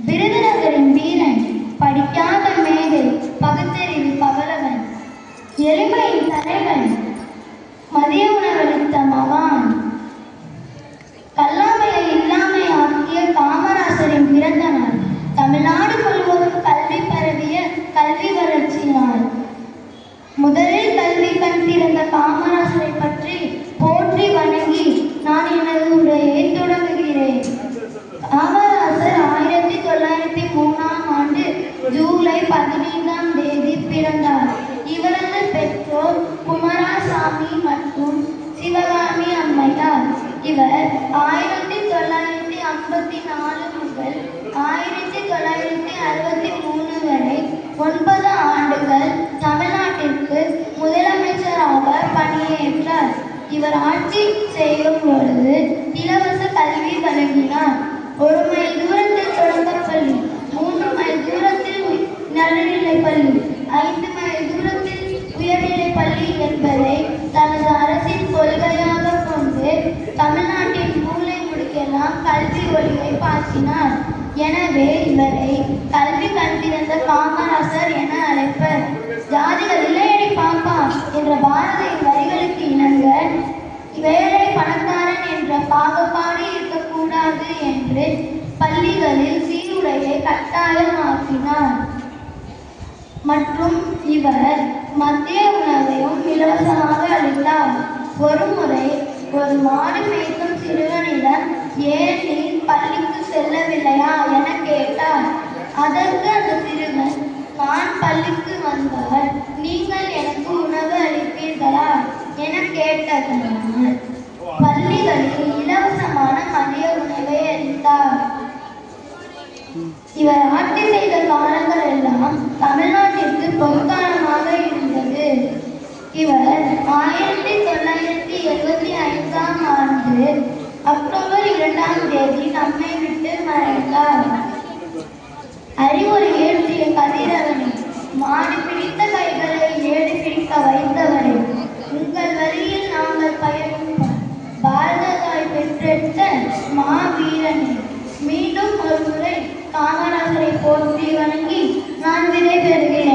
விருதுநகரின் வீரன், படிக்காத மேதை, பகுத்தறிவு பவளவன், எளிமையின் தலைவன், மதிய உணவளித்த மகான், கல்லாமையை இல்லாமை ஆக்கிய காமராசரின் பிறந்த நாள். தமிழ்நாடு முழுவதும் கல்வி பரவிய கல்வி வளர்ச்சி நாள். முதலில் கல்வி கண் திறந்த காமராசரை பற்றி போற்றி வணங்கி நான் எனது உரையை தொடங்குகிறேன். காமராசர் 1903ஆம் ஆண்டு ஜூலை 15ஆம் தேதி பிறந்தார். இவரது பெற்றோர் குமாரசாமி மற்றும் சிவகாமி அம்மையார். இவர் 1954 முதல் 1963 வரை 9 ஆண்டுகள் தமிழ்நாட்டிற்கு முதலமைச்சராக பணியேற்றார். இவர் ஆட்சி செய்யும் பொழுது இலவச கல்வி வழங்கினார். 1 மைல் தூரத்தில் தொடக்கப்பள்ளி, 3 மைல் தூரத்தில் நடுநிலைப்பள்ளி, 5 மைல் தூரத்தில் உயர்நிலைப்பள்ளி என்பதை தனது அரசின் கொள்கையாக கொண்டு தமிழ்நாட்டின் மூலை முடுக்கெல்லாம் கல்வி ஒளியை பாய்ச்சினார். எனவே இவரை கல்வி கண் திறந்த காமராசர் என அழைப்பர். ஜாதிகள் இல்லையடி பாப்பா என்ற பாரதியின் வரிகளுக்கு இணங்க வேலை பணக்காரன் என்ற பாகுபாடு இருக்கக்கூடாது என்று பள்ளிகளில் சீருடையை கட்டாயமாக்கினார். மற்றும் இவர் மதிய உணவையும் இலவசமாக அளித்தார். ஒரு முறை ஒரு மாடு மேய்க்கும் சிறுவனிடம் ஏன் நீ பள்ளிக்கு செல்லவில்லையா என கேட்டார். அதற்கு அந்த சிறுவன், நான் பள்ளிக்கு வந்தால் நீங்கள் எனக்கு உணவு அளிப்பீர்களா என கேட்டதனால் பள்ளிகளில் இலவசமான மதிய உணவை அளித்தார். இவர் ஆட்சி செய்த காலங்கள் எல்லாம் தமிழ்நாட்டிற்கு பொற்காலமாக இருந்தது. இவர் 1975ஆம் ஆண்டு அக்டோபர் 2ஆம் தேதி நம்மை விட்டு மறைந்தார். அறிவுரை ஏற்றிய கதிரவனை, மாடி பிடித்த கைகளை ஏடு பிடிக்க வைத்தவரை, உங்கள் வழியில் நாங்கள் பயணம் பாரத தாய் பெற்றெடுத்த மாவீரனை, மீண்டும் ஒரு முறை காமராசரை போற்றி வணங்கி நான் விடைபெறுகிறேன்.